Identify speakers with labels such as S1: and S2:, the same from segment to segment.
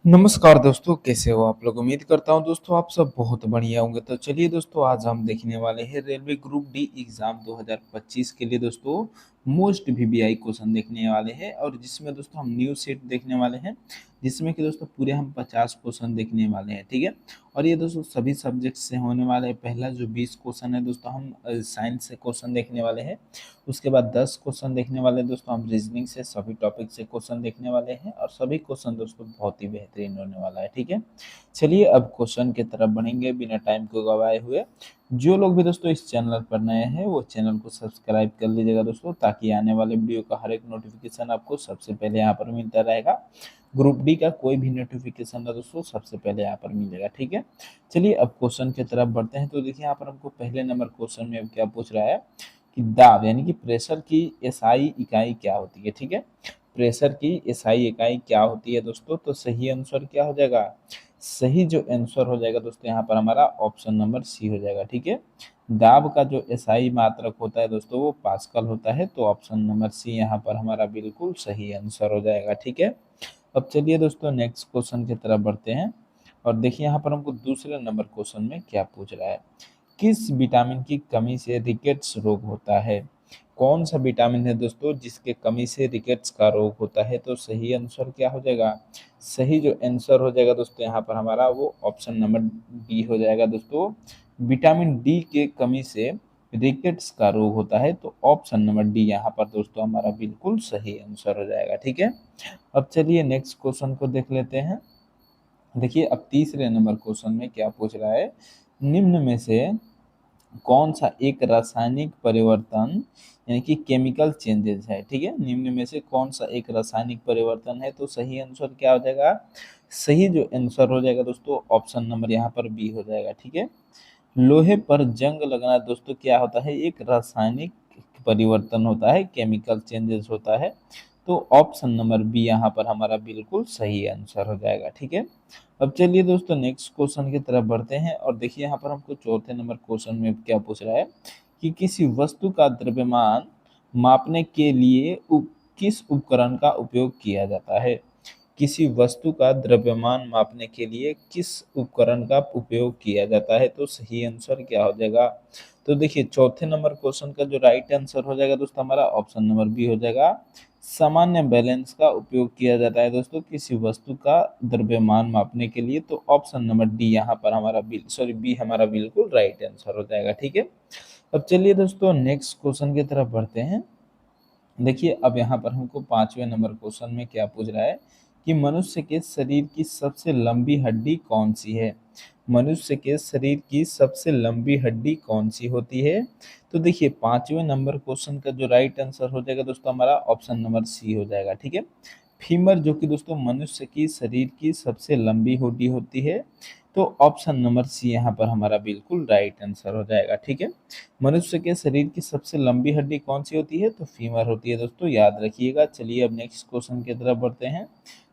S1: नमस्कार दोस्तों, कैसे हो आप लोग। उम्मीद करता हूँ दोस्तों आप सब बहुत बढ़िया होंगे। तो चलिए दोस्तों, आज हम देखने वाले हैं रेलवे ग्रुप डी एग्जाम 2025 के लिए दोस्तों मोस्ट वीवीआई क्वेश्चन देखने वाले हैं, और जिसमें दोस्तों हम न्यू सेट देखने वाले हैं, जिसमें कि दोस्तों पूरे हम 50 क्वेश्चन देखने वाले हैं। ठीक है, और ये दोस्तों सभी सब्जेक्ट से होने वाले हैं। पहला जो 20 क्वेश्चन है दोस्तों हम साइंस से क्वेश्चन देखने वाले हैं। उसके बाद 10 क्वेश्चन देखने वाले हैं दोस्तों हम रीजनिंग से, सभी टॉपिक से क्वेश्चन देखने वाले हैं, और सभी क्वेश्चन दोस्तों बहुत ही बेहतरीन होने वाला है। ठीक है, चलिए अब क्वेश्चन की तरफ बढ़ेंगे बिना टाइम को गवाए हुए। जो लोग भी दोस्तों इस चैनल पर नए हैं वो चैनल को सब्सक्राइब कर लीजिएगा दोस्तों, ताकि आने वाले वीडियो का हर एक नोटिफिकेशन आपको सबसे पहले यहाँ पर मिलता रहेगा। ग्रुप डी का कोई भी नोटिफिकेशन है दोस्तों सबसे पहले यहाँ पर मिलेगा। ठीक है, चलिए अब क्वेश्चन की तरफ बढ़ते हैं। तो देखिए यहाँ पर हमको पहले नंबर क्वेश्चन में अब क्या पूछ रहा है कि दाब यानी कि प्रेशर की एसआई इकाई क्या होती है। ठीक है, प्रेशर की एसआई इकाई क्या होती है दोस्तों, तो सही आंसर क्या हो जाएगा। सही जो आंसर हो जाएगा दोस्तों यहाँ पर हमारा ऑप्शन नंबर सी हो जाएगा। ठीक है, दाब का जो एसआई मात्रक होता है दोस्तों वो पास्कल होता है, तो ऑप्शन नंबर सी यहाँ पर हमारा बिल्कुल सही आंसर हो जाएगा। ठीक है, अब चलिए दोस्तों नेक्स्ट क्वेश्चन की तरफ बढ़ते हैं, और देखिए यहाँ पर हमको दूसरे नंबर क्वेश्चन में क्या पूछ रहा है। किस विटामिन की कमी से रिकेट्स रोग होता है। कौन सा विटामिन है दोस्तों जिसके कमी से रिकेट्स का रोग होता है, तो सही आंसर क्या हो जाएगा। सही जो आंसर हो जाएगा दोस्तों यहाँ पर हमारा वो ऑप्शन नंबर डी हो जाएगा दोस्तों। विटामिन डी के कमी से रिकेट्स का रोग होता है, तो ऑप्शन नंबर डी यहाँ पर दोस्तों हमारा बिल्कुल सही आंसर हो जाएगा। ठीक है, अब चलिए नेक्स्ट क्वेश्चन को देख लेते हैं। देखिए अब तीसरे नंबर क्वेश्चन में क्या पूछ रहा है। निम्न में से कौन सा एक रासायनिक परिवर्तन यानी कि केमिकल चेंजेस है। ठीक है, निम्न में से कौन सा एक रासायनिक परिवर्तन है, तो सही आंसर क्या हो जाएगा। सही जो आंसर हो जाएगा दोस्तों ऑप्शन नंबर यहाँ पर बी हो जाएगा। ठीक है, लोहे पर जंग लगना दोस्तों क्या होता है, एक रासायनिक परिवर्तन होता है, केमिकल चेंजेस होता है, तो ऑप्शन नंबर बी यहाँ पर हमारा बिल्कुल सही आंसर हो जाएगा। ठीक है, अब चलिए दोस्तों नेक्स्ट क्वेश्चन की तरफ बढ़ते हैं, और देखिए यहाँ पर हमको चौथे नंबर क्वेश्चन में क्या पूछ रहा है कि किसी वस्तु का द्रव्यमान मापने के लिए किस उपकरण का उपयोग किया जाता है। किसी वस्तु का द्रव्यमान मापने के लिए किस उपकरण का उपयोग किया जाता है, तो सही आंसर क्या हो जाएगा। तो देखिए चौथे नंबर क्वेश्चन का जो राइट आंसर हो जाएगा दोस्तों हमारा ऑप्शन नंबर बी हो जाएगा। सामान्य बैलेंस का उपयोग किया जाता है दोस्तों किसी वस्तु का द्रव्यमान मापने के लिए, तो ऑप्शन नंबर डी यहाँ पर हमारा बी हमारा बिल्कुल राइट आंसर हो जाएगा। ठीक है, अब चलिए दोस्तों नेक्स्ट क्वेश्चन की तरफ बढ़ते हैं। देखिए अब यहाँ पर हमको पांचवें नंबर क्वेश्चन में क्या पूछ रहा है कि मनुष्य के शरीर की सबसे लंबी हड्डी कौन सी है। मनुष्य के शरीर की सबसे लंबी हड्डी कौन सी होती है, तो देखिए पांचवें नंबर क्वेश्चन का जो राइट आंसर हो जाएगा दोस्तों हमारा ऑप्शन नंबर सी हो जाएगा। ठीक है, फीमर जो कि दोस्तों मनुष्य की शरीर की सबसे लंबी हड्डी होती है, तो ऑप्शन नंबर सी यहाँ पर हमारा बिल्कुल राइट आंसर हो जाएगा। ठीक है, मनुष्य के शरीर की सबसे लंबी हड्डी कौन सी होती है, तो फीमर होती है दोस्तों, याद रखिएगा। चलिए अब नेक्स्ट क्वेश्चन की तरफ बढ़ते हैं।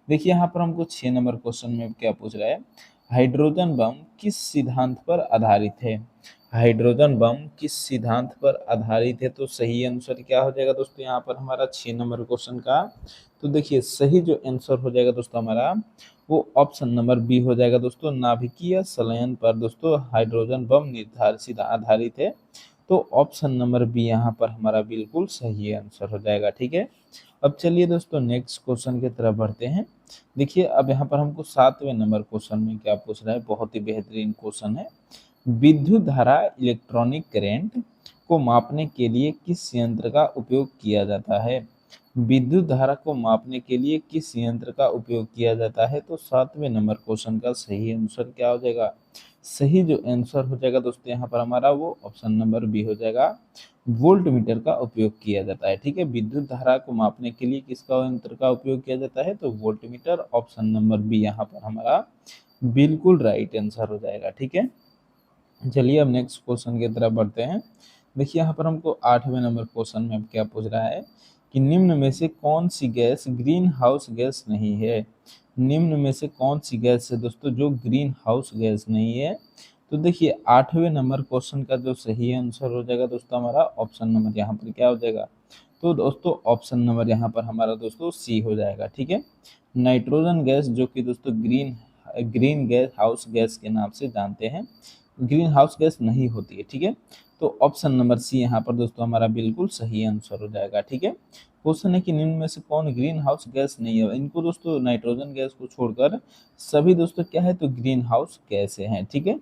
S1: देखिए यहाँ पर हमको 6 नंबर क्वेश्चन में क्या पूछ रहा है। हाइड्रोजन बम किस सिद्धांत पर आधारित है। हाइड्रोजन बम किस सिद्धांत पर आधारित है, तो सही आंसर क्या हो जाएगा दोस्तों यहाँ पर हमारा 6 नंबर क्वेश्चन का। तो देखिए सही जो आंसर हो जाएगा दोस्तों हमारा वो ऑप्शन नंबर बी हो जाएगा दोस्तों। नाभिकीय संलयन पर दोस्तों हाइड्रोजन बम निर्धारित आधारित है, तो ऑप्शन नंबर बी यहाँ पर हमारा बिल्कुल सही आंसर हो जाएगा। ठीक है, अब चलिए दोस्तों नेक्स्ट क्वेश्चन की तरफ बढ़ते हैं। देखिए अब यहाँ पर हमको 7वें नंबर क्वेश्चन में क्या पूछ रहा है, बहुत ही बेहतरीन क्वेश्चन है। विद्युत धारा इलेक्ट्रॉनिक करंट को मापने के लिए किस यंत्र का उपयोग किया जाता है। विद्युत धारा को मापने के लिए किस यंत्र का उपयोग किया जाता है, तो 7वें नंबर क्वेश्चन का सही आंसर क्या हो जाएगा। सही जो आंसर हो जाएगा दोस्तों यहाँ पर हमारा वो ऑप्शन नंबर बी हो जाएगा। वोल्ट मीटर का उपयोग किया जाता है। ठीक है, विद्युत धारा को मापने के लिए किसका यंत्र का उपयोग किया जाता है, तो voltmeter, option number B यहाँ पर हमारा बिल्कुल राइट आंसर हो जाएगा। ठीक है, चलिए अब नेक्स्ट क्वेश्चन की तरफ बढ़ते हैं। देखिए यहाँ पर हमको 8वें नंबर क्वेश्चन में अब क्या पूछ रहा है कि निम्न में से कौन सी गैस ग्रीन हाउस गैस नहीं है। निम्न में से कौन सी गैस है दोस्तों जो ग्रीन हाउस गैस नहीं है, तो देखिए 8वें नंबर क्वेश्चन का जो सही आंसर हो जाएगा दोस्तों हमारा ऑप्शन नंबर यहाँ पर क्या हो जाएगा, तो दोस्तों ऑप्शन नंबर यहाँ पर हमारा दोस्तों सी हो जाएगा। ठीक है, नाइट्रोजन गैस जो कि दोस्तों green green gas house gas के नाम से जानते हैं, ग्रीन हाउस गैस नहीं होती है। ठीक है, तो ऑप्शन नंबर सी यहाँ पर दोस्तों हमारा बिल्कुल सही आंसर हो जाएगा। ठीक है, क्वेश्चन है कि निम्न में से कौन ग्रीन हाउस गैस नहीं है। इनको दोस्तों नाइट्रोजन गैस को छोड़कर सभी दोस्तों क्या है तो ग्रीन हाउस गैसें हैं। ठीक है,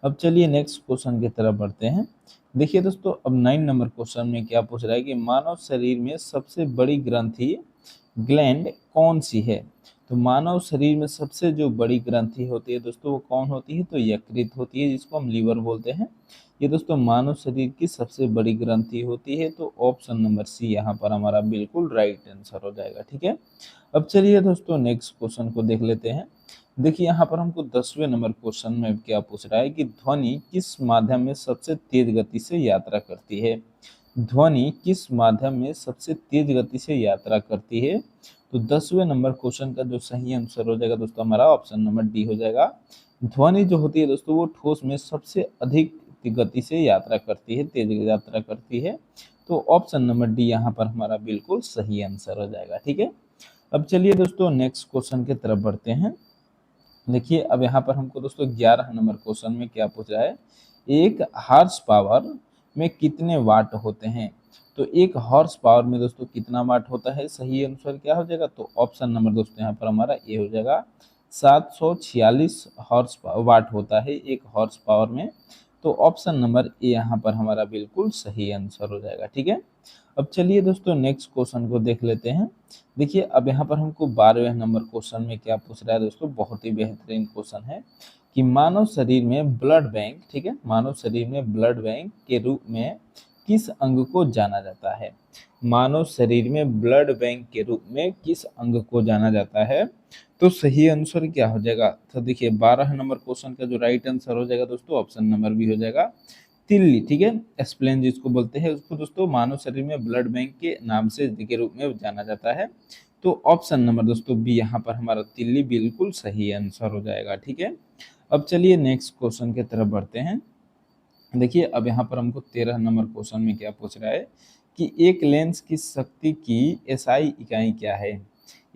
S1: अब चलिए नेक्स्ट क्वेश्चन की तरफ बढ़ते हैं। देखिए दोस्तों, अब 9 नंबर क्वेश्चन में क्या पूछ रहा है कि मानव शरीर में सबसे बड़ी ग्रंथि ग्लैंड कौन सी है। तो मानव शरीर में सबसे जो बड़ी ग्रंथि होती है दोस्तों वो कौन होती है, तो यकृत होती है, जिसको हम लीवर बोलते हैं। ये दोस्तों मानव शरीर की सबसे बड़ी ग्रंथि होती है, तो ऑप्शन नंबर सी यहाँ पर हमारा बिल्कुल राइट आंसर हो जाएगा। ठीक है, अब चलिए दोस्तों नेक्स्ट क्वेश्चन को देख लेते हैं। देखिए यहाँ पर हमको 10वें नंबर क्वेश्चन में क्या पूछ रहा है कि ध्वनि किस माध्यम में सबसे तेज गति से यात्रा करती है। ध्वनि किस माध्यम में सबसे तेज गति से यात्रा करती है। तो 10वें नंबर क्वेश्चन का जो सही आंसर हो जाएगा दोस्तों हमारा ऑप्शन नंबर डी हो जाएगा। ध्वनि जो होती है दोस्तों वो ठोस में सबसे अधिक गति से यात्रा करती है, तेज यात्रा करती है। तो ऑप्शन नंबर डी यहाँ पर हमारा बिल्कुल सही आंसर हो जाएगा। ठीक है, अब चलिए दोस्तों नेक्स्ट क्वेश्चन की तरफ बढ़ते हैं। देखिए अब यहाँ पर हमको दोस्तों 11 नंबर क्वेश्चन में क्या पूछ रहा है, एक हॉर्स पावर में कितने वाट होते हैं। तो एक हॉर्स पावर में दोस्तों कितना वाट होता है, सही आंसर क्या हो जाएगा, तो ऑप्शन नंबर दोस्तों यहाँ पर हमारा ए हो जाएगा। 746 हॉर्स वाट होता है एक हॉर्स पावर में। तो ऑप्शन नंबर ए यहाँ पर हमारा बिल्कुल सही आंसर हो जाएगा। ठीक है, अब चलिए दोस्तों नेक्स्ट क्वेश्चन को देख लेते हैं। देखिए अब यहाँ पर हमको 12वें नंबर क्वेश्चन में क्या पूछ रहा है दोस्तों, बहुत ही बेहतरीन क्वेश्चन है कि मानव शरीर में ब्लड बैंक, ठीक है, मानव शरीर में ब्लड बैंक के रूप में किस अंग को जाना जाता है। मानव शरीर में ब्लड बैंक के रूप में किस अंग को जाना जाता है। तो सही आंसर क्या हो जाएगा, तो देखिए 12 नंबर क्वेश्चन का जो राइट आंसर हो जाएगा दोस्तों ऑप्शन नंबर बी हो जाएगा, तिल्ली। ठीक है, स्प्लेन जिसको बोलते हैं उसको दोस्तों मानव शरीर में ब्लड बैंक के नाम से के रूप में जाना जाता है। तो ऑप्शन नंबर दोस्तों बी यहाँ पर हमारा तिल्ली बिल्कुल सही आंसर हो जाएगा। ठीक है, अब चलिए नेक्स्ट क्वेश्चन की तरफ बढ़ते हैं। देखिए अब यहाँ पर हमको 13 नंबर क्वेश्चन में क्या पूछ रहा है कि एक लेंस की शक्ति की एसआई इकाई क्या है।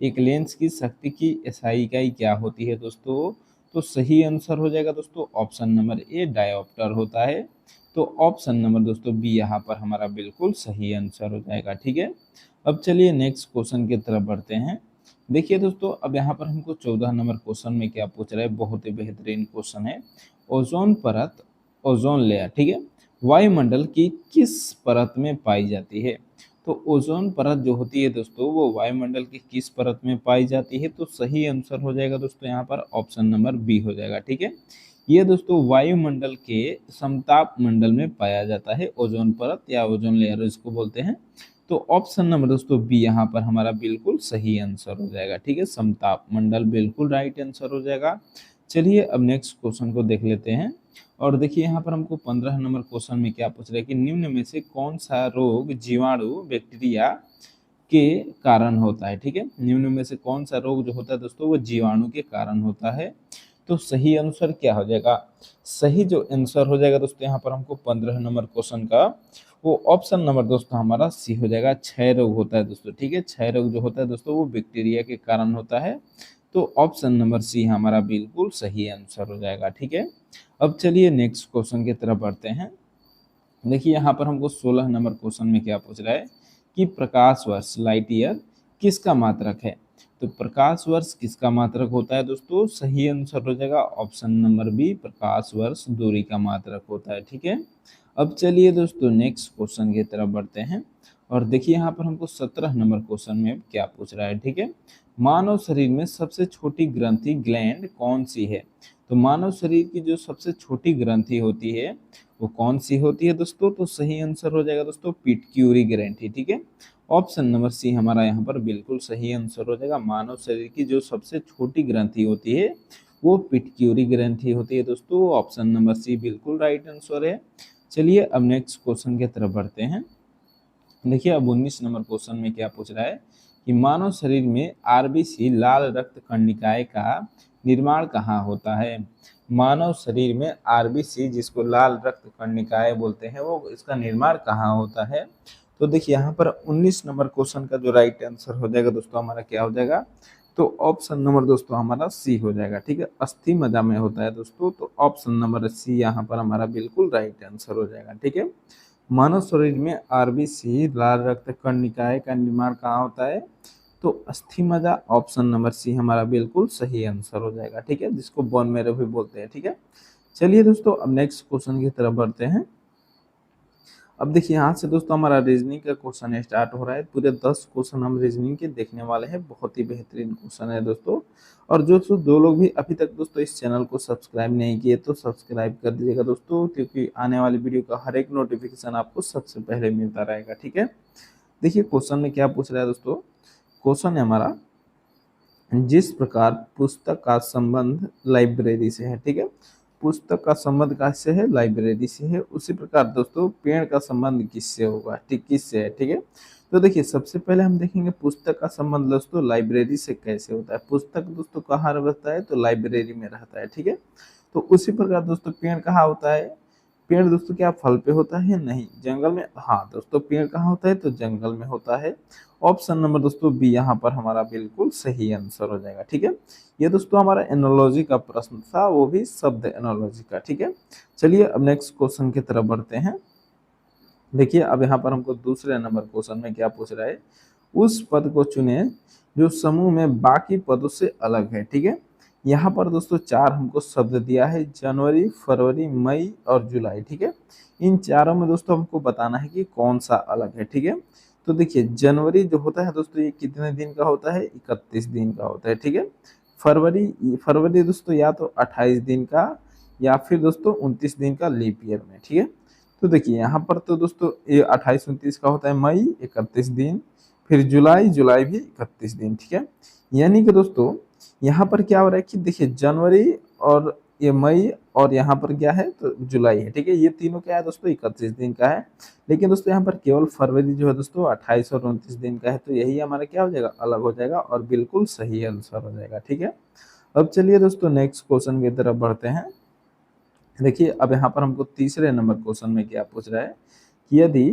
S1: एक लेंस की शक्ति की एसआई इकाई क्या होती है दोस्तों, तो सही आंसर हो जाएगा दोस्तों ऑप्शन नंबर ए डायोप्टर होता है। तो ऑप्शन नंबर दोस्तों बी यहाँ पर हमारा बिल्कुल सही आंसर हो जाएगा। ठीक है, अब चलिए नेक्स्ट क्वेश्चन की तरफ बढ़ते हैं। देखिए दोस्तों अब यहाँ पर हमको 14 नंबर क्वेश्चन में क्या पूछ रहा है, बहुत ही बेहतरीन क्वेश्चन है। ओजोन परत, ओजोन लेयर, ठीक है, वायुमंडल की किस परत में पाई जाती है। तो ओजोन परत जो होती है दोस्तों वो वायुमंडल की किस परत में पाई जाती है। तो सही आंसर हो जाएगा दोस्तों यहाँ पर ऑप्शन नंबर बी हो जाएगा। ठीक है, ये दोस्तों वायुमंडल के समताप मंडल में पाया जाता है, ओजोन परत या ओजोन लेयर इसको बोलते हैं। तो ऑप्शन नंबर दोस्तों बी यहाँ पर हमारा बिल्कुल सही आंसर हो जाएगा। ठीक है, समताप मंडल बिल्कुल राइट आंसर हो जाएगा। चलिए अब नेक्स्ट क्वेश्चन को देख लेते हैं। और देखिए यहाँ पर हमको 15 नंबर क्वेश्चन में क्या पूछ रहा है कि निम्न में से कौन सा रोग जीवाणु बैक्टीरिया के कारण होता है। ठीक है, निम्न में से कौन सा रोग जो होता है दोस्तों वो जीवाणु के कारण होता है। तो सही आंसर क्या हो जाएगा, सही जो आंसर हो जाएगा दोस्तों यहाँ पर हमको 15 नंबर क्वेश्चन का वो ऑप्शन नंबर दोस्तों हमारा सी हो जाएगा, क्षय रोग होता है दोस्तों। ठीक है, क्षय रोग जो होता है दोस्तों वो बैक्टीरिया के कारण होता है। तो ऑप्शन नंबर सी हमारा बिल्कुल सही आंसर हो जाएगा। ठीक है, अब चलिए नेक्स्ट क्वेश्चन की तरफ बढ़ते हैं। देखिए यहाँ पर हमको 16 नंबर क्वेश्चन में क्या पूछ रहा है कि प्रकाश वर्ष लाइट ईयर किसका मात्रक है। तो प्रकाश वर्ष किसका मात्रक होता है दोस्तों, सही आंसर हो जाएगा ऑप्शन नंबर बी, प्रकाश वर्ष दूरी का मात्रक होता है। ठीक है, अब चलिए दोस्तों नेक्स्ट क्वेश्चन की तरफ बढ़ते हैं। और देखिए यहाँ पर हमको 17 नंबर क्वेश्चन में क्या पूछ रहा है। ठीक है, मानव शरीर में सबसे छोटी ग्रंथि ग्लैंड कौन सी है। तो मानव शरीर की जो सबसे छोटी ग्रंथि होती है वो कौन सी होती है दोस्तों, तो सही आंसर हो जाएगा दोस्तों पिट्यूटरी ग्रंथि। ठीक है, ऑप्शन नंबर सी हमारा यहाँ पर बिल्कुल सही आंसर हो जाएगा। मानव शरीर की जो सबसे छोटी ग्रंथि होती है वो पिट्यूटरी ग्रंथि होती है दोस्तों, ऑप्शन नंबर सी बिल्कुल राइट आंसर है। चलिए अब नेक्स्ट क्वेश्चन की तरफ बढ़ते हैं। देखिए अब 19 नंबर क्वेश्चन में क्या पूछ रहा है कि मानव शरीर में आरबीसी लाल रक्त कणिकाएं का निर्माण कहाँ होता है। मानव शरीर में आरबीसी जिसको लाल रक्त कणिकाएं बोलते हैं वो इसका निर्माण कहाँ होता है। तो देखिए यहाँ पर 19 नंबर क्वेश्चन का जो राइट आंसर हो जाएगा दोस्तों हमारा क्या हो जाएगा, तो ऑप्शन नंबर दोस्तों हमारा सी हो जाएगा। ठीक है, अस्थि मज्जा में होता है दोस्तों, तो ऑप्शन नंबर सी यहाँ पर हमारा बिल्कुल राइट आंसर हो जाएगा। ठीक है, मानव शरीर में आरबीसी लाल रक्त कणिकाएं का निर्माण कहाँ होता है, तो अस्थि मज्जा, ऑप्शन नंबर सी हमारा बिल्कुल सही आंसर हो जाएगा। ठीक है, जिसको बोन मैरो भी बोलते हैं। ठीक है, चलिए दोस्तों अब नेक्स्ट क्वेश्चन की तरफ बढ़ते हैं। अब देखिए यहाँ से दोस्तों हमारा रीजनिंग का क्वेश्चन स्टार्ट हो रहा है। पूरे 10 क्वेश्चन हम रीजनिंग के देखने वाले हैं। बहुत ही बेहतरीन क्वेश्चन है दोस्तों। और जो लोग भी अभी तक दोस्तों इस चैनल को सब्सक्राइब नहीं किए तो सब्सक्राइब कर दीजिएगा दोस्तों, क्योंकि आने वाली वीडियो का हर एक नोटिफिकेशन आपको सबसे पहले मिलता रहेगा। ठीक है, देखिए क्वेश्चन में क्या पूछ रहा है दोस्तों। क्वेश्चन है हमारा, जिस प्रकार पुस्तक का संबंध लाइब्रेरी से है, ठीक है, पुस्तक का संबंध किससे है, लाइब्रेरी से है, उसी प्रकार दोस्तों पेड़ का संबंध किससे होगा, ठीक किससे है। ठीक है, तो देखिए सबसे पहले हम देखेंगे पुस्तक का संबंध दोस्तों लाइब्रेरी से कैसे होता है। पुस्तक दोस्तों कहाँ रहता है, तो लाइब्रेरी में रहता है। ठीक है, तो उसी प्रकार दोस्तों पेड़ कहाँ होता है, पेड़ दोस्तों क्या फल पे होता है, नहीं, जंगल में। हाँ दोस्तों, पेड़ कहाँ होता है, तो जंगल में होता है। ऑप्शन नंबर दोस्तों बी यहाँ पर हमारा बिल्कुल सही आंसर हो जाएगा। ठीक है, ये दोस्तों हमारा एनोलॉजी का प्रश्न था, वो भी शब्द एनोलॉजी का। ठीक है, चलिए अब नेक्स्ट क्वेश्चन की तरफ बढ़ते हैं। देखिए अब यहाँ पर हमको दूसरे नंबर क्वेश्चन में क्या पूछ रहा है, उस पद को चुने जो समूह में बाकी पदों से अलग है। ठीक है, यहाँ पर दोस्तों 4 हमको शब्द दिया है, जनवरी, फरवरी, मई और जुलाई। ठीक है, इन चारों में दोस्तों हमको बताना है कि कौन सा अलग है। ठीक है, तो देखिए जनवरी जो होता है दोस्तों ये कितने दिन का होता है, 31 दिन का होता है। ठीक है, फरवरी फरवरी दोस्तों या तो 28 दिन का या फिर दोस्तों 29 दिन का लीप ईयर में। ठीक है, तो देखिए यहाँ पर तो दोस्तों ये 28-29 का होता है, मई 31 दिन, फिर जुलाई जुलाई भी 31 दिन। ठीक है, यानी कि दोस्तों यहाँ पर क्या हो रहा है कि देखिए जनवरी और ये मई और यहाँ पर क्या है, तो जुलाई है। ठीक है, ये तीनों क्या है दोस्तों 31 दिन का है, लेकिन दोस्तों यहाँ पर केवल फरवरी जो है दोस्तों 28 और 29 दिन का है, तो यही हमारा क्या हो जाएगा, अलग हो जाएगा और बिल्कुल सही आंसर हो जाएगा। ठीक है, अब चलिए दोस्तों नेक्स्ट क्वेश्चन की तरफ बढ़ते हैं। देखिए अब यहाँ पर हमको तीसरे नंबर क्वेश्चन में क्या पूछ रहा है कि यदि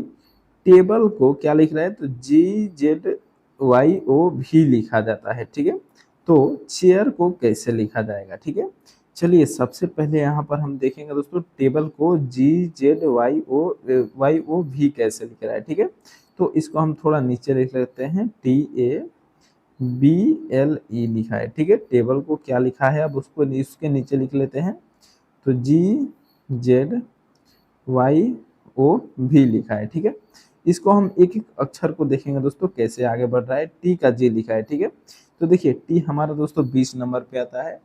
S1: टेबल को क्या लिख रहा है, तो GZYO भी लिखा जाता है। ठीक है, तो चेयर को कैसे लिखा जाएगा। ठीक है, चलिए सबसे पहले यहाँ पर हम देखेंगे दोस्तों टेबल को GZYO भी कैसे लिख रहा है। ठीक है, तो इसको हम थोड़ा नीचे लिख लेते हैं, TABLE लिखा है। ठीक है, टेबल को क्या लिखा है, अब उसको इसके नीचे लिख लेते हैं, तो GZYO भी लिखा है। ठीक है, इसको हम एक एक अक्षर को देखेंगे दोस्तों कैसे आगे बढ़ रहा है। टी का जी लिखा है। ठीक है, तो देखिए टी हमारा दोस्तों 20 नंबर पे आता है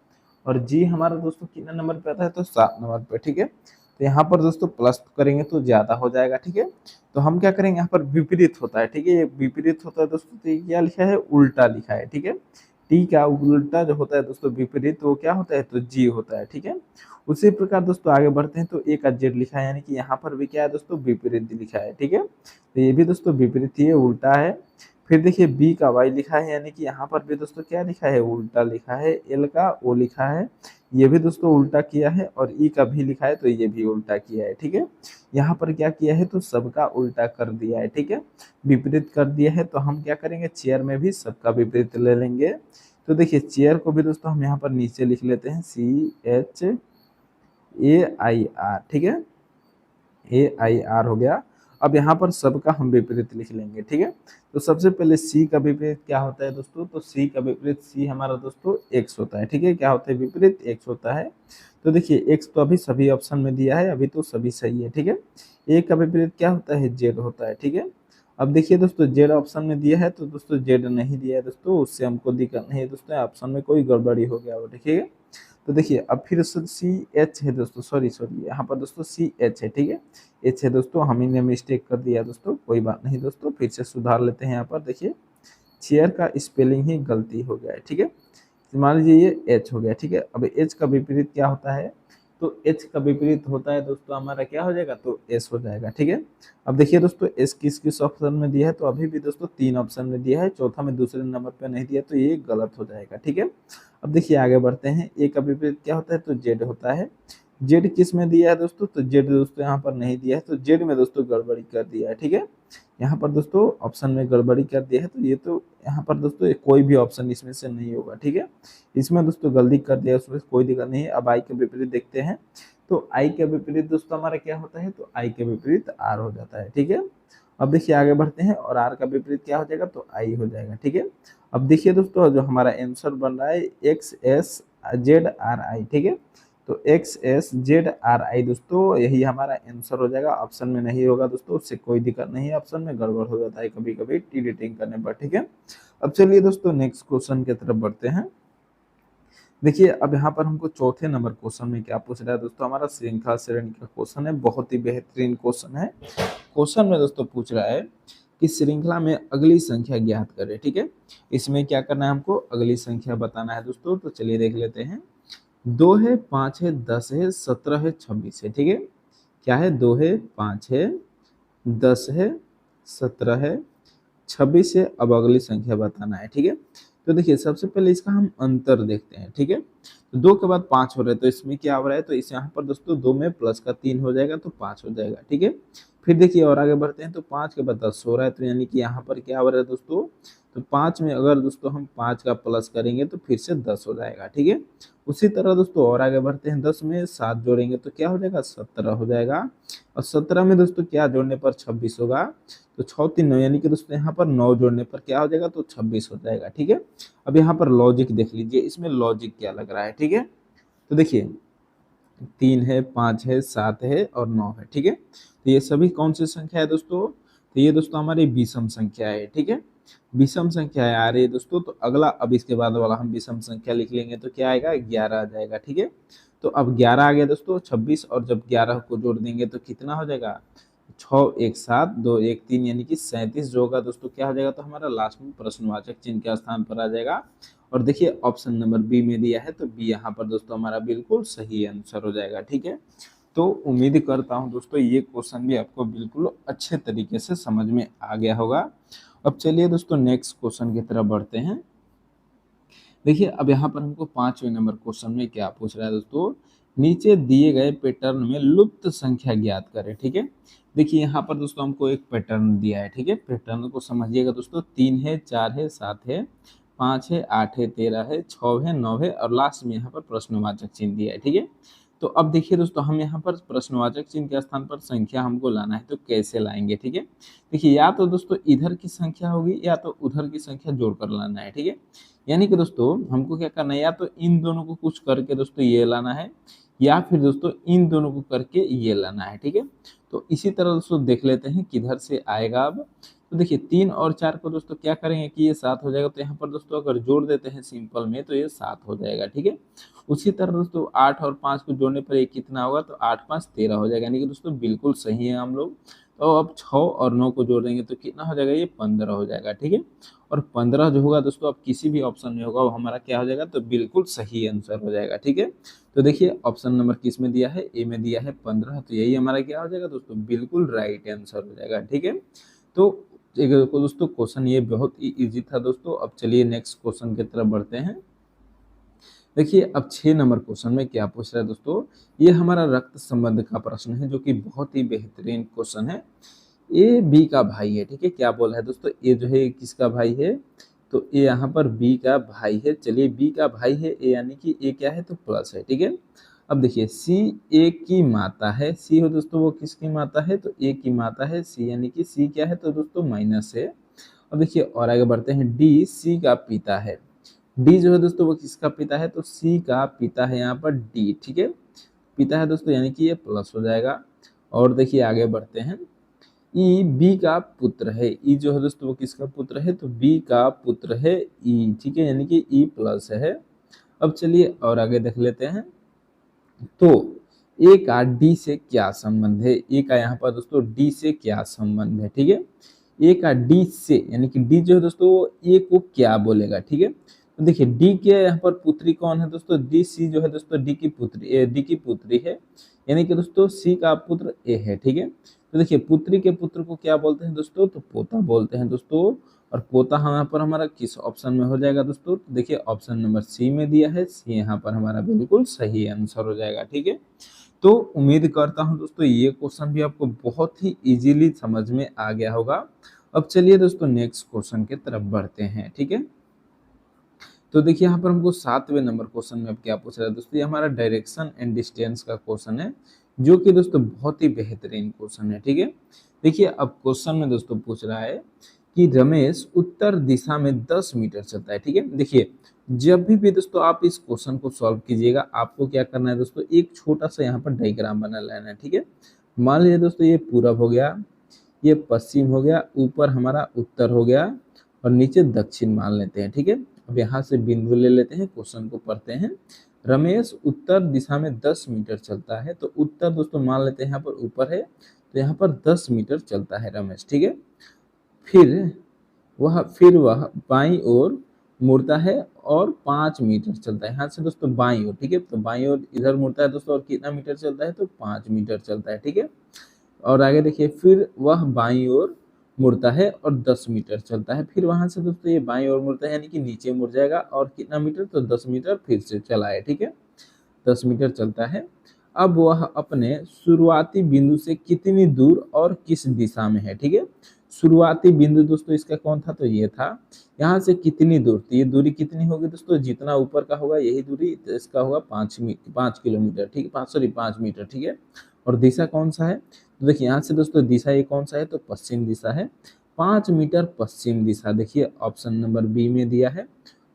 S1: और जी हमारा दोस्तों कितने नंबर पे आता है, तो 7 नंबर पे। ठीक है, तो यहाँ पर दोस्तों प्लस करेंगे तो ज्यादा हो जाएगा। ठीक है, तो हम क्या करेंगे, यहाँ पर विपरीत होता है। ठीक है, ये विपरीत होता है दोस्तों, तो ये क्या लिखा है, उल्टा लिखा है। ठीक है, टी का उल्टा जो होता है दोस्तों विपरीत, वो क्या होता है, तो जी होता है। ठीक है, उसी प्रकार दोस्तों आगे बढ़ते हैं, तो ए का जेड लिखा है, यानी कि यहाँ पर भी क्या है दोस्तों विपरीत लिखा है। ठीक है, तो ये भी दोस्तों विपरीत ही उल्टा है। फिर देखिए बी का वाई लिखा है, यानी कि यहाँ पर भी दोस्तों क्या लिखा है, उल्टा लिखा है। एल का ओ लिखा है, ये भी दोस्तों उल्टा किया है। और ई का भी लिखा है, तो ये भी उल्टा किया है। ठीक है, यहाँ पर क्या किया है, तो सबका उल्टा कर दिया है। ठीक है, विपरीत कर दिया है, तो हम क्या करेंगे, चेयर में भी सबका विपरीत ले लेंगे। तो देखिए चेयर को भी दोस्तों हम यहाँ पर नीचे लिख लेते हैं, CHAIR। ठीक है, AIR हो गया। अब यहाँ पर सबका हम विपरीत लिख लेंगे। ठीक है, तो सबसे पहले सी का विपरीत क्या होता है दोस्तों, तो सी का विपरीत, सी हमारा दोस्तों एक्स होता है। ठीक है, क्या होता है, विपरीत एक्स होता है। तो देखिए एक्स तो अभी सभी ऑप्शन में दिया है, अभी तो सभी सही है। ठीक है, ए का विपरीत क्या होता है, जेड होता है। ठीक है, अब देखिए दोस्तों जेड ऑप्शन में दिया है, तो दोस्तों जेड नहीं दिया है दोस्तों, उससे हमको दिक्कत नहीं है दोस्तों, ऑप्शन में कोई गड़बड़ी हो गया वो देखिएगा। तो देखिए अब फिर CH है दोस्तों, सॉरी यहाँ पर दोस्तों CH है। ठीक है, एच है दोस्तों, हम ही ने मिस्टेक कर दिया दोस्तों, कोई बात नहीं दोस्तों, फिर से सुधार लेते हैं। यहाँ पर देखिए चेयर का स्पेलिंग ही गलती हो गया है। ठीक है, तो मान लीजिए ये एच हो गया। ठीक है, अब एच का विपरीत क्या होता है, तो एच का विपरीत होता है दोस्तों हमारा क्या हो जाएगा, तो एस हो जाएगा। ठीक है, अब देखिए दोस्तों एस किस किस ऑप्शन में दिया है, तो अभी भी दोस्तों 3 ऑप्शन में दिया है, चौथा में दूसरे नंबर पे नहीं दिया, तो ये गलत हो जाएगा। ठीक है, अब देखिए आगे बढ़ते हैं, ए का विपरीत क्या होता है, तो जेड होता है। जेड किस में दिया है दोस्तों, तो जेड दोस्तों यहाँ पर नहीं दिया है, तो जेड में दोस्तों गड़बड़ी कर दिया है। ठीक है, यहाँ पर दोस्तों ऑप्शन में गड़बड़ी कर दिया है, तो ये तो यहाँ पर दोस्तों कोई भी ऑप्शन इसमें से नहीं होगा, ठीक है। इसमें दोस्तों गलती कर दिया, उसमें कोई दिक्कत नहीं है। अब आई के विपरीत देखते हैं, तो आई के विपरीत दोस्तों हमारा क्या होता है, तो आई के विपरीत आर हो जाता है, ठीक है। अब देखिए आगे बढ़ते हैं, और आर का विपरीत क्या हो जाएगा, तो आई हो जाएगा, ठीक है। अब देखिए दोस्तों जो हमारा आंसर बन रहा है एक्स एस जेड आर आई, ठीक है। तो एक्स एस जेड आर आई दोस्तों यही हमारा आंसर हो जाएगा, ऑप्शन में नहीं होगा दोस्तों, उससे कोई दिक्कत नहीं है, ऑप्शन में गड़बड़ हो जाता है कभी कभी एडिटिंग करने पर, ठीक है। अब चलिए दोस्तों नेक्स्ट क्वेश्चन की तरफ बढ़ते हैं। देखिए अब यहाँ पर हमको चौथे नंबर क्वेश्चन में क्या पूछ रहा है दोस्तों, हमारा श्रृंखला श्रेणी का क्वेश्चन है, बहुत ही बेहतरीन क्वेश्चन है। क्वेश्चन में दोस्तों पूछ रहा है कि श्रृंखला में अगली संख्या ज्ञात करें, ठीक है। इसमें क्या करना है, हमको अगली संख्या बताना है दोस्तों। तो चलिए देख लेते हैं। 2 है, 5 है, 10 है, 17 है, 26 है, ठीक है। क्या है, 2 है, 5 है, 10 है, 17 है, 26 है। अब अगली संख्या बताना है, ठीक है। तो देखिए सबसे पहले इसका हम अंतर देखते हैं, ठीक है। तो 2 के बाद 5 हो रहा है, तो इसमें क्या हो रहा है, तो इस यहाँ पर दोस्तों 2 में प्लस का 3 हो जाएगा, तो 5 हो जाएगा, ठीक है। फिर देखिए और आगे बढ़ते हैं, तो 5 के बाद 10 हो रहा है, तो यानी कि यहाँ पर क्या हो रहा है दोस्तों, तो 5 में अगर दोस्तों हम 5 का प्लस करेंगे तो फिर से 10 हो जाएगा, ठीक है। उसी तरह दोस्तों और आगे बढ़ते हैं, 10 में 7 जोड़ेंगे तो क्या हो जाएगा, 17 हो जाएगा। और 17 में दोस्तों क्या जोड़ने पर 26 होगा, तो 6 3 9, यानी कि दोस्तों यहाँ पर 9 जोड़ने पर क्या हो जाएगा, तो 26 हो जाएगा, ठीक है। अब यहाँ पर लॉजिक देख लीजिए, इसमें लॉजिक क्या लग रहा है, ठीक है। तो देखिए 3 है, 5 है, 7 है और 9 है, ठीक है। तो ये सभी कौन सी संख्या है दोस्तों, तो ये दोस्तों हमारी विषम संख्या है, ठीक है। विषम संख्या है आ रही है दोस्तों, तो अगला अब इसके बाद वाला हम विषम संख्या लिख लेंगे, तो क्या आएगा, 11 आ जाएगा, ठीक है। तो अब 11 आ गया दोस्तों, 26 और जब 11 को जोड़ देंगे तो कितना हो जाएगा, 6 1 7 2 1 3, यानी कि 37 जो होगा दोस्तों क्या हो जाएगा, तो हमारा लास्ट में प्रश्नवाचक चिन्ह के स्थान पर आ जाएगा। और देखिए ऑप्शन नंबर बी में दिया है, तो बी यहाँ पर दोस्तों हमारा बिल्कुल सही आंसर हो जाएगा, ठीक है। तो उम्मीद करता हूँ दोस्तों ये क्वेश्चन भी आपको बिल्कुल अच्छे तरीके से समझ में आ गया होगा। अब चलिए दोस्तों नेक्स्ट क्वेश्चन की तरफ बढ़ते हैं। देखिए अब यहाँ पर हमको 5वें नंबर क्वेश्चन में क्या पूछ रहा है दोस्तों, नीचे दिए गए पैटर्न में लुप्त संख्या ज्ञात करें, ठीक है। देखिए यहाँ पर दोस्तों हमको एक पैटर्न दिया है, ठीक है। पैटर्न को समझिएगा दोस्तों, 3 है, 4 है, 7 है, 5 है, 8 है, 13 है, 6 है, 9 है और लास्ट में यहाँ पर प्रश्नवाचक चिन्ह दिया है, ठीक है। तो अब देखिए दोस्तों हम यहाँ पर प्रश्नवाचक चिन्ह के स्थान पर संख्या हमको लाना है, तो कैसे लाएंगे, ठीक है। देखिए या तो दोस्तों इधर की संख्या होगी या तो उधर की संख्या जोड़कर लाना है, ठीक है। यानी कि दोस्तों हमको क्या करना है, या तो इन दोनों को कुछ करके दोस्तों ये लाना है, या फिर दोस्तों इन दोनों को करके ये लाना है, ठीक है। तो इसी तरह दोस्तों देख लेते हैं किधर से आएगा। अब तो देखिए 3 और 4 को दोस्तों क्या करेंगे कि ये 7 हो जाएगा, तो यहाँ पर दोस्तों अगर जोड़ देते हैं सिंपल में तो ये 7 हो जाएगा, ठीक है। उसी तरह दोस्तों 8 और 5 को जोड़ने पर ये कितना होगा, तो 8 5 13 हो जाएगा, यानी कि दोस्तों बिल्कुल सही है हम लोग। तो अब 6 और 9 को जोड़ देंगे तो कितना हो जाएगा, ये 15 हो जाएगा, ठीक है। और 15 जो होगा दोस्तों अब किसी भी ऑप्शन में होगा वो हमारा क्या हो जाएगा, तो बिल्कुल सही आंसर हो जाएगा, ठीक है। तो देखिए ऑप्शन नंबर किस में दिया है, ए में दिया है 15, तो यही हमारा क्या हो जाएगा दोस्तों, बिल्कुल राइट आंसर हो जाएगा, ठीक है। तो दोस्तों क्वेश्चन ये बहुत ही इजी था दोस्तों। अब चलिए नेक्स्ट क्वेश्चन की तरफ बढ़ते हैं। देखिए अब 6 नंबर क्वेश्चन में क्या पूछ रहा है दोस्तों, ये हमारा रक्त संबंध का प्रश्न है, जो कि बहुत ही बेहतरीन क्वेश्चन है। ए बी का भाई है, ठीक है। क्या बोला है दोस्तों, ए जो है किसका भाई है, तो ए यहाँ पर बी का भाई है। चलिए बी का भाई है ए, यानी कि ए क्या है, तो प्लस है, ठीक है। अब देखिए सी ए की माता है, सी हो दोस्तों वो किसकी माता है, तो ए की माता है सी, यानी कि सी क्या है, तो दोस्तों माइनस है। अब देखिए और आगे बढ़ते हैं, डी सी का पिता है, डी जो है दोस्तों वो किसका पिता है, तो सी का पिता है यहाँ पर डी, ठीक है। पिता है दोस्तों यानी कि ये प्लस हो जाएगा। और देखिए आगे बढ़ते हैं, ई बी का पुत्र है, ई जो है दोस्तों वो किसका पुत्र है, तो बी का पुत्र है ई, ठीक है, यानी कि ई प्लस है। अब चलिए और आगे देख लेते हैं, तो ए का डी से क्या संबंध है, ए का यहाँ पर दोस्तों डी से क्या संबंध है, ठीक है। ए का डी से यानी कि डी जो है दोस्तों ए को क्या बोलेगा, ठीक है। तो देखिए डी के यहाँ पर पुत्री कौन है दोस्तों, डी सी जो है दोस्तों डी की पुत्री है, यानी कि दोस्तों सी का पुत्र ए है, ठीक है। तो देखिए पुत्री के पुत्र को क्या बोलते हैं दोस्तों, तो पोता बोलते हैं दोस्तों। और पोता यहाँ पर हमारा किस ऑप्शन में हो जाएगा दोस्तों? तो देखिए ऑप्शन नंबर सी में दिया है, सी यहाँ पर हमारा बिल्कुल सही आंसर हो जाएगा। ठीक है, तो उम्मीद करता हूं दोस्तों ये क्वेश्चन भी आपको बहुत ही इजीली समझ में आ गया होगा। अब चलिए दोस्तों नेक्स्ट क्वेश्चन की तरफ बढ़ते हैं। ठीक है, तो देखिए यहाँ पर हमको 7वें नंबर क्वेश्चन में अब क्या पूछ रहा है दोस्तों? ये हमारा डायरेक्शन एंड डिस्टेंस का क्वेश्चन है, जो कि दोस्तों बहुत ही बेहतरीन क्वेश्चन है। ठीक है, देखिए अब क्वेश्चन में दोस्तों पूछ रहा है कि रमेश उत्तर दिशा में 10 मीटर चलता है। ठीक है, देखिए जब भी दोस्तों आप इस क्वेश्चन को सॉल्व कीजिएगा, आपको क्या करना है दोस्तों? एक छोटा सा यहाँ पर डायग्राम बना लेना है। ठीक है, मान लीजिए दोस्तों ये पूरब हो गया, ये पश्चिम हो गया, ऊपर हमारा उत्तर हो गया और नीचे दक्षिण मान लेते हैं। ठीक है, अब यहाँ से बिंदु ले लेते हैं, क्वेश्चन को पढ़ते हैं। रमेश उत्तर दिशा में 10 मीटर चलता है, तो उत्तर दोस्तों मान लेते हैं यहाँ पर ऊपर है, तो यहाँ पर 10 मीटर चलता है रमेश। ठीक है, फिर वह बाईं ओर मुड़ता है और 5 मीटर चलता है। यहाँ से दोस्तों बाईं ओर, ठीक है, तो बाईं ओर इधर मुड़ता है दोस्तों और कितना मीटर चलता है? तो 5 मीटर चलता है। ठीक है, और आगे देखिए फिर वह बाईं ओर मुड़ता है और 10 मीटर चलता है। फिर वहां से दोस्तों ये बाईं ओर मुड़ता है, यानी कि नीचे मुड़ जाएगा और कितना मीटर? तो 10 मीटर फिर से चला है। ठीक है, 10 मीटर चलता है। अब वह अपने शुरुआती बिंदु से कितनी दूर और किस दिशा में है? ठीक है, शुरुआती बिंदु दोस्तों इसका कौन था? तो ये था। यहाँ से कितनी दूर थी? ये दूरी कितनी होगी दोस्तों? जितना ऊपर का होगा यही दूरी, तो इसका होगा 5 किलोमीटर। ठीक है, 5 मीटर। ठीक है, और दिशा कौन सा है? तो देखिए यहाँ से दोस्तों दिशा ये कौन सा है? तो पश्चिम दिशा है। 5 मीटर पश्चिम दिशा, देखिए ऑप्शन नंबर बी में दिया है,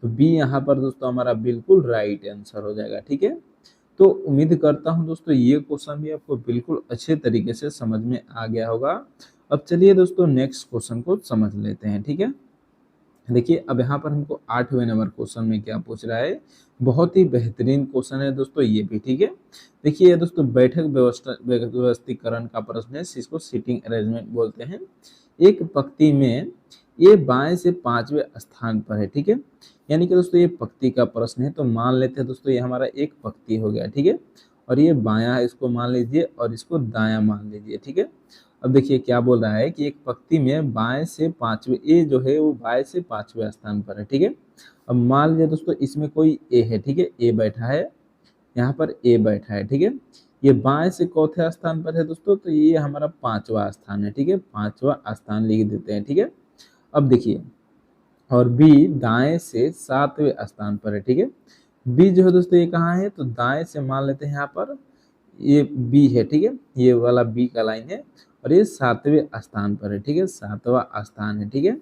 S1: तो बी यहाँ पर दोस्तों हमारा बिल्कुल राइट आंसर हो जाएगा। ठीक है, तो उम्मीद करता हूं दोस्तों ये क्वेश्चन भी आपको बिल्कुल अच्छे तरीके से समझ में आ गया होगा। अब चलिए दोस्तों नेक्स्ट क्वेश्चन को समझ लेते हैं। ठीक है, देखिए अब यहाँ पर हमको 8वें नंबर क्वेश्चन में क्या पूछ रहा है? बहुत ही बेहतरीन क्वेश्चन है दोस्तों ये भी। ठीक है, देखिए ये दोस्तों बैठक व्यवस्थीकरण का प्रश्न है, इसको सीटिंग अरेंजमेंट बोलते हैं। एक पंक्ति में ये बाएं से 5वें स्थान पर है। ठीक है, यानी कि दोस्तों ये पंक्ति का प्रश्न है, तो मान लेते हैं दोस्तों ये हमारा एक पंक्ति हो गया। ठीक है, और ये बायां इसको मान लीजिए और इसको दायां मान लीजिए। ठीक है, अब देखिए क्या बोल रहा है कि एक पंक्ति में बाएं से 5वें, ए जो है वो बाएं से 5वें स्थान पर है। ठीक है, अब मान लीजिए दोस्तों इसमें कोई ए है। ठीक है, ए बैठा है, यहाँ पर ए बैठा है। ठीक है, ये बाएं से चौथे स्थान पर है दोस्तों, तो ये हमारा 5वां स्थान है। ठीक है, 5वां स्थान लिख देते हैं। ठीक है, अब देखिए और बी दाएं से 7वें स्थान पर है। ठीक है, बी जो है दोस्तों ये कहाँ है? तो दाएं से मान लेते हैं यहाँ पर ये बी है। ठीक है, ये वाला बी का लाइन है और ये 7वें स्थान पर है। ठीक है, 7वां स्थान है। ठीक है,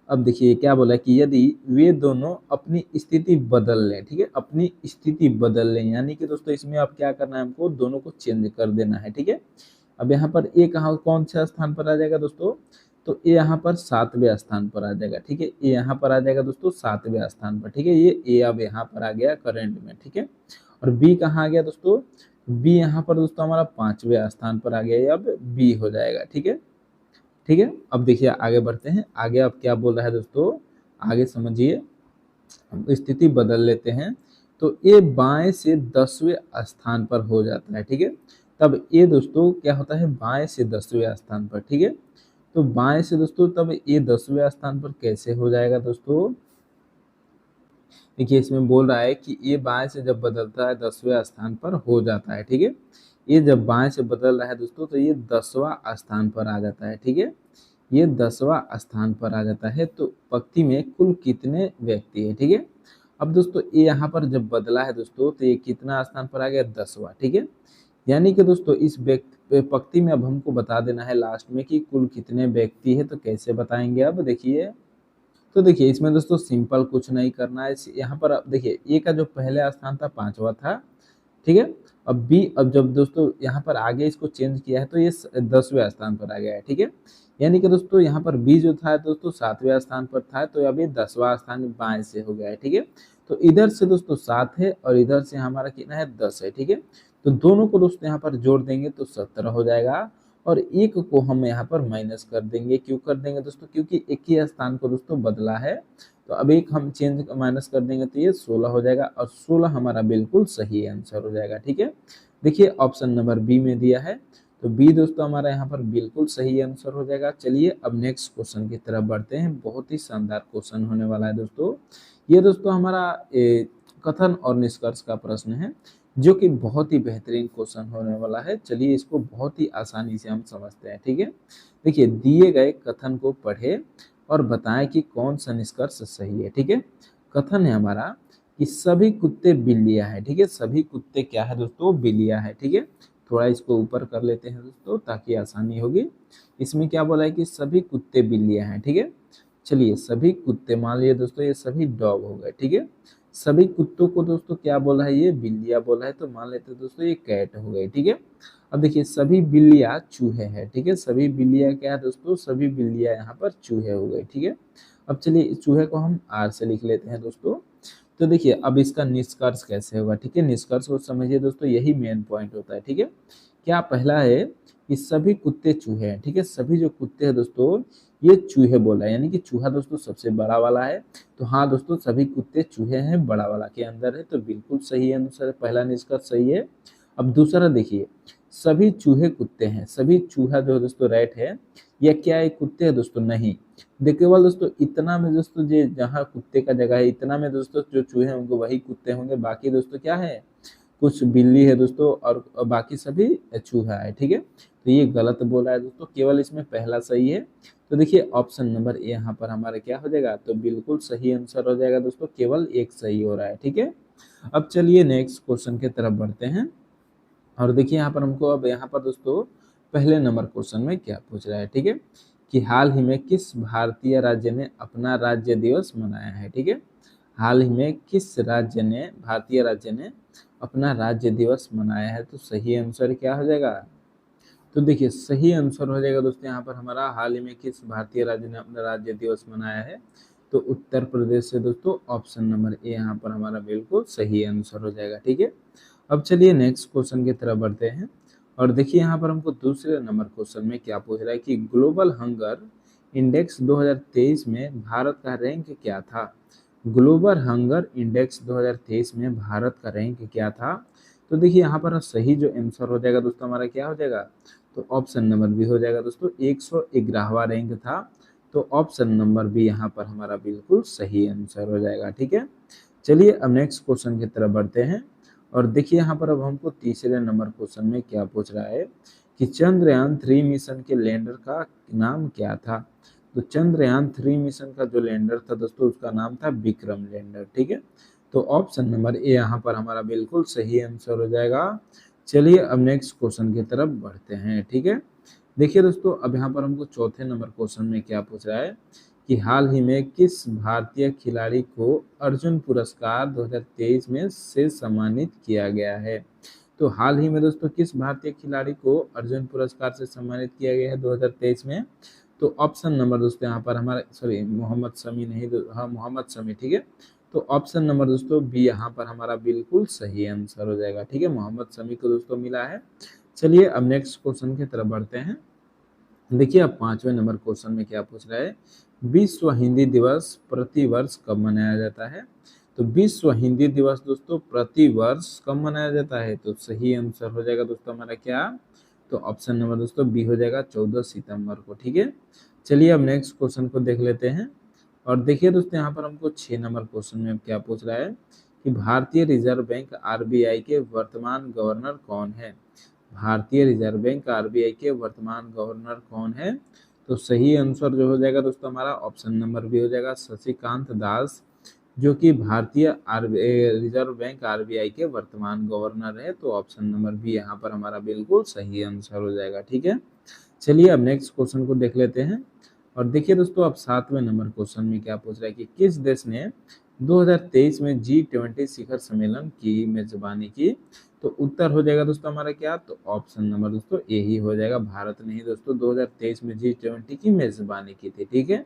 S1: अब देखिए क्या बोला कि यदि वे दोनों अपनी स्थिति बदल लें। ठीक है, अपनी स्थिति बदल लें, यानी कि दोस्तों इसमें अब क्या करना है? हमको दोनों को चेंज कर देना है। ठीक है, अब यहाँ पर ए कहाँ कौन से स्थान पर आ जाएगा दोस्तों? तो ए यहाँ पर 7वें स्थान पर आ जाएगा। ठीक है, ए यहाँ पर आ जाएगा दोस्तों 7वें स्थान पर। ठीक है, ये ए अब यहाँ पर आ गया करंट में। ठीक है, और बी कहाँ आ गया दोस्तों? बी यहाँ पर दोस्तों हमारा 5वें स्थान पर आ गया, ये अब बी हो जाएगा। ठीक है, ठीक है, अब देखिए आगे बढ़ते हैं। आगे अब क्या बोल रहा है दोस्तों? आगे समझिए, स्थिति बदल लेते हैं, तो ये बाएं से 10वें स्थान पर हो जाता है। ठीक है, तब ये दोस्तों क्या होता है? बाएं से 10वें स्थान पर। ठीक है, तो बाएं से दोस्तों तब ये 10वें स्थान पर कैसे हो जाएगा दोस्तों? देखिए इसमें बोल रहा है कि ये बाएं से जब बदलता है 10वें स्थान पर हो जाता है। ठीक है, ये जब बाएं से बदल रहा है दोस्तों, तो ये 10वां स्थान पर आ जाता है। ठीक है, ये 10वां स्थान पर आ जाता है। तो पंक्ति में कुल कितने व्यक्ति है? ठीक है, अब दोस्तों ये यहाँ पर जब बदला है दोस्तों, तो ये कितना स्थान पर आ गया? 10वां। ठीक है, यानी कि दोस्तों इस पंक्ति में अब हमको बता देना है लास्ट में कि कुल कितने व्यक्ति है। तो कैसे बताएंगे? अब देखिए, तो देखिए इसमें दोस्तों सिंपल कुछ नहीं करना है। यहाँ पर अब देखिए ए का जो पहले स्थान था 5वां था। ठीक है, अब बी, अब जब दोस्तों यहाँ पर आगे इसको चेंज किया है, तो ये 10वें स्थान पर आ गया है। ठीक है, यानी कि दोस्तों यहाँ पर बी जो था दोस्तों 7वें स्थान पर था, तो अब ये 10वां स्थान बाएं से हो गया है। ठीक है, तो इधर से दोस्तों 7 है और इधर से हमारा कितना है? 10 है। ठीक है, तो दोनों को दोस्तों यहाँ पर जोड़ देंगे तो 17 हो जाएगा और एक को हम यहाँ पर माइनस कर देंगे। क्यों कर देंगे दोस्तों? क्योंकि एक ही स्थान को दोस्तों बदला है, तो अब एक हम चेंज माइनस कर देंगे तो ये 16 हो जाएगा और 16 हमारा बिल्कुल सही आंसर हो जाएगा। ठीक है, देखिए ऑप्शन नंबर बी में दिया है, तो बी दोस्तों हमारा यहाँ पर बिल्कुल सही आंसर हो जाएगा। चलिए अब नेक्स्ट क्वेश्चन की तरफ बढ़ते हैं। बहुत ही शानदार क्वेश्चन होने वाला है दोस्तों। ये दोस्तों हमारा कथन और निष्कर्ष का प्रश्न है, जो कि बहुत ही बेहतरीन क्वेश्चन होने वाला है। चलिए इसको बहुत ही आसानी से हम समझते हैं, ठीक है। देखिए, दिए गए कथन को पढ़े और बताएं कि कौन सा निष्कर्ष सही है, ठीक है। कथन है हमारा कि सभी कुत्ते बिल्लियां हैं, ठीक है। सभी कुत्ते क्या है दोस्तों? बिल्लियां है, ठीक है। थोड़ा इसको ऊपर कर लेते हैं दोस्तों ताकि आसानी होगी। इसमें क्या बोला है कि सभी कुत्ते बिल्लियां हैं, ठीक है। चलिए, सभी कुत्ते मान लिए दोस्तों ये सभी डॉग हो गए, ठीक है। सभी कुत्तों को दोस्तों क्या बोला है? ये बिल्लियां बोला है, तो मान लेते हैं दोस्तों ये कैट हो गई, ठीक है। अब देखिए, सभी बिल्लियां चूहे हैं, ठीक है। सभी बिल्लियां क्या है दोस्तों? सभी बिल्लियां यहाँ पर चूहे हो गए, ठीक है। अब चलिए इस चूहे को हम आर से लिख लेते हैं दोस्तों। तो देखिए अब इसका निष्कर्ष कैसे होगा, ठीक है। निष्कर्ष को समझिए दोस्तों, यही मेन पॉइंट होता है, ठीक है। क्या पहला है कि सभी कुत्ते चूहे हैं, ठीक है। सभी जो कुत्ते हैं दोस्तों ये चूहे बोला है, यानी कि चूहा दोस्तों सबसे बड़ा वाला है। तो हाँ दोस्तों, सभी कुत्ते चूहे हैं, बड़ा वाला के अंदर है, तो बिल्कुल सही आंसर, पहला निष्कर्ष सही है। अब दूसरा देखिए, सभी चूहे कुत्ते हैं। सभी चूहा जो दोस्तों रैट है, यह क्या है? कुत्ते है दोस्तों? नहीं। देखिए केवल दोस्तों इतना में दोस्तों, जो जहाँ कुत्ते का जगह है इतना में दोस्तों जो चूहे होंगे वही कुत्ते होंगे। बाकी दोस्तों क्या है? कुछ बिल्ली है दोस्तों और बाकी सभी चूहा है, ठीक है। तो ये गलत बोला है दोस्तों, केवल इसमें पहला सही है। तो देखिए ऑप्शन नंबर ए यहाँ पर हमारा क्या हो जाएगा? तो बिल्कुल सही आंसर हो जाएगा दोस्तों, केवल एक सही हो रहा है, ठीक है। अब चलिए नेक्स्ट क्वेश्चन की तरफ बढ़ते हैं। और देखिए यहाँ पर हमको अब यहाँ पर दोस्तों पहले नंबर क्वेश्चन में क्या पूछ रहा है, ठीक है, कि हाल ही में किस भारतीय राज्य ने अपना राज्य दिवस मनाया है, ठीक है। हाल ही में किस राज्य ने, भारतीय राज्य ने अपना राज्य दिवस मनाया है? तो सही आंसर क्या हो जाएगा? तो देखिए सही आंसर हो जाएगा दोस्तों यहाँ पर हमारा, हाल ही में किस भारतीय राज्य ने अपना राज्य दिवस मनाया है? तो उत्तर प्रदेश से दोस्तों, ऑप्शन नंबर ए यहाँ पर हमारा बिल्कुल सही आंसर हो जाएगा, ठीक है। अब चलिए नेक्स्ट क्वेश्चन की तरफ बढ़ते हैं। और देखिए यहाँ पर हमको दूसरे नंबर क्वेश्चन में क्या पूछ रहा है कि ग्लोबल हंगर इंडेक्स 2023 में भारत का रैंक क्या था? ग्लोबल हंगर इंडेक्स 2023 में भारत का रैंक क्या था? तो देखिए यहाँ पर सही जो आंसर हो जाएगा दोस्तों हमारा क्या हो जाएगा? तो ऑप्शन नंबर बी हो जाएगा दोस्तों, 111वां रैंक था। तो ऑप्शन नंबर बी यहाँ पर हमारा बिल्कुल सही आंसर हो जाएगा, ठीक है। चलिए अब नेक्स्ट क्वेश्चन की तरफ बढ़ते हैं। और देखिए यहाँ पर अब हमको तीसरे नंबर क्वेश्चन में क्या पूछ रहा है कि चंद्रयान 3 मिशन के लैंडर का नाम क्या था? तो चंद्रयान 3 मिशन का जो लैंडर था दोस्तों उसका नाम था विक्रम लैंडर, ठीक है। तो ऑप्शन नंबर ए यहाँ पर हमारा बिल्कुल सही आंसर हो जाएगा। चलिए अब नेक्स्ट क्वेश्चन की तरफ बढ़ते हैं, ठीक है। देखिए दोस्तों अब यहाँ पर हमको चौथे नंबर क्वेश्चन में क्या पूछ रहा है कि हाल ही में किस भारतीय खिलाड़ी को अर्जुन पुरस्कार 2023 में से सम्मानित किया गया है? तो हाल ही में दोस्तों किस भारतीय खिलाड़ी को अर्जुन पुरस्कार से सम्मानित किया गया है 2023 में? तो ऑप्शन नंबर दोस्तों यहाँ पर हमारा, सॉरी मोहम्मद शमी नहीं, हाँ मोहम्मद शमी, ठीक है। तो ऑप्शन नंबर दोस्तों बी यहाँ पर हमारा बिल्कुल सही आंसर हो जाएगा, ठीक है। मोहम्मद शमी को दोस्तों मिला है। चलिए अब नेक्स्ट क्वेश्चन की तरफ बढ़ते हैं। देखिए अब पांचवें नंबर क्वेश्चन में क्या पूछ रहा है, विश्व हिंदी दिवस प्रति वर्ष कब मनाया जाता है? तो विश्व हिंदी दिवस दोस्तों प्रति वर्ष कब मनाया जाता है? तो सही आंसर हो जाएगा दोस्तों हमारा क्या? तो ऑप्शन नंबर दोस्तों बी हो जाएगा 14 सितंबर को, ठीक है। चलिए अब नेक्स्ट क्वेश्चन को देख लेते हैं। और देखिए दोस्तों यहाँ पर हमको 6 नंबर क्वेश्चन में क्या पूछ रहा है कि भारतीय रिजर्व बैंक आरबीआई के वर्तमान गवर्नर कौन है? भारतीय रिजर्व बैंक आरबीआई के वर्तमान गवर्नर कौन है? तो सही आंसर जो हो जाएगा दोस्तों हमारा, ऑप्शन नंबर बी हो जाएगा शशिकांत दास, जो कि भारतीय रिजर्व बैंक आरबीआई के वर्तमान गवर्नर है। तो ऑप्शन नंबर बी यहाँ पर हमारा बिल्कुल सही आंसर हो जाएगा, ठीक है। चलिए अब नेक्स्ट क्वेश्चन को देख लेते हैं। और देखिए दोस्तों अब 7वें नंबर क्वेश्चन में क्या पूछ रहा है कि किस देश ने 2023 में G20 शिखर सम्मेलन की मेजबानी की? तो उत्तर हो जाएगा दोस्तों हमारा क्या? तो ऑप्शन नंबर दोस्तों ए ही हो जाएगा, भारत ने ही दोस्तों 2023 में G20 की मेजबानी की थी, ठीक है।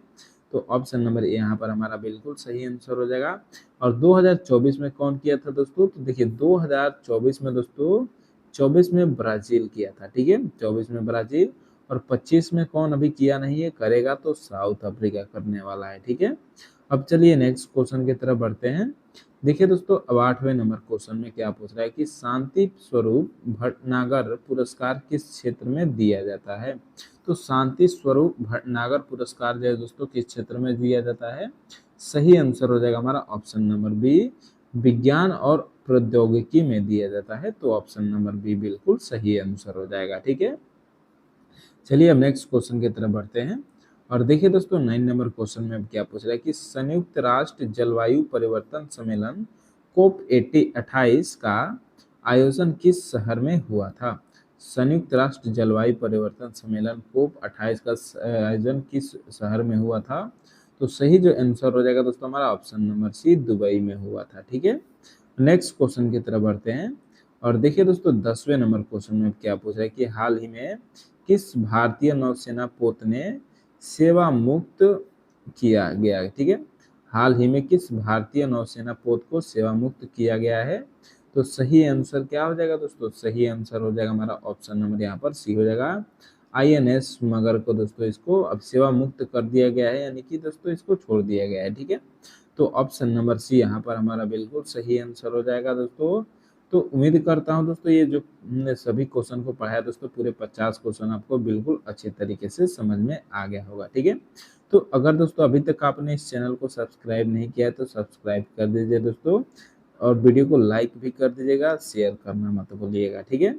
S1: तो ऑप्शन नंबर ए यहाँ पर हमारा बिल्कुल सही आंसर हो जाएगा। और 2024 में कौन किया था दोस्तों? तो देखिए 2024 में दोस्तों 24 में ब्राजील किया था, ठीक है। 24 में ब्राजील और 25 में कौन अभी किया नहीं है, करेगा तो साउथ अफ्रीका करने वाला है। ठीक है, अब चलिए नेक्स्ट क्वेश्चन की तरफ बढ़ते हैं। देखिए दोस्तों, अब 8वें नंबर क्वेश्चन में क्या पूछ रहा है कि शांति स्वरूप भटनागर पुरस्कार किस क्षेत्र में दिया जाता है। तो शांति स्वरूप भटनागर पुरस्कार जो है दोस्तों किस क्षेत्र में दिया जाता है। सही आंसर हो जाएगा हमारा ऑप्शन नंबर बी, विज्ञान और प्रौद्योगिकी में दिया जाता है। तो ऑप्शन नंबर बी बिल्कुल सही आंसर हो जाएगा। ठीक है, चलिए अब नेक्स्ट क्वेश्चन की तरफ बढ़ते हैं। और देखिए दोस्तों, 9 नंबर क्वेश्चन में अब क्या पूछ रहा है कि संयुक्त राष्ट्र जलवायु परिवर्तन सम्मेलन कोप 28 का आयोजन किस शहर में हुआ था। संयुक्त राष्ट्र जलवायु परिवर्तन सम्मेलन कोप 28 का आयोजन किस शहर में हुआ था। तो सही जो आंसर हो जाएगा दोस्तों हमारा ऑप्शन नंबर सी, दुबई में हुआ था। ठीक है, नेक्स्ट क्वेश्चन की तरफ बढ़ते हैं। और देखिए दोस्तों, 10वें नंबर क्वेश्चन में क्या पूछ रहा है कि हाल ही में किस भारतीय नौसेना पोत ने सेवा मुक्त किया गया है। ठीक है, हाल ही में किस भारतीय नौसेना पोत को सेवा मुक्त किया गया है। तो सही आंसर क्या हो जाएगा दोस्तों, सही आंसर हो जाएगा हमारा ऑप्शन नंबर यहाँ पर सी हो जाएगा। आईएनएस मगर को दोस्तों इसको अब सेवा मुक्त कर दिया गया है, यानी कि दोस्तों इसको छोड़ दिया गया है। ठीक है, तो ऑप्शन नंबर सी यहाँ पर हमारा बिल्कुल सही आंसर हो जाएगा दोस्तों। तो उम्मीद करता हूँ दोस्तों ये जो हमने सभी क्वेश्चन को पढ़ाया दोस्तों, पूरे 50 क्वेश्चन आपको बिल्कुल अच्छे तरीके से समझ में आ गया होगा। ठीक है, तो अगर दोस्तों अभी तक आपने इस चैनल को सब्सक्राइब नहीं किया है तो सब्सक्राइब कर दीजिए दोस्तों, और वीडियो को लाइक भी कर दीजिएगा, शेयर करना मत भूलिएगा। ठीक है,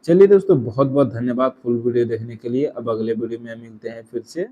S1: चलिए दोस्तों, बहुत बहुत धन्यवाद फुल वीडियो देखने के लिए। अब अगले वीडियो में मिलते हैं फिर से।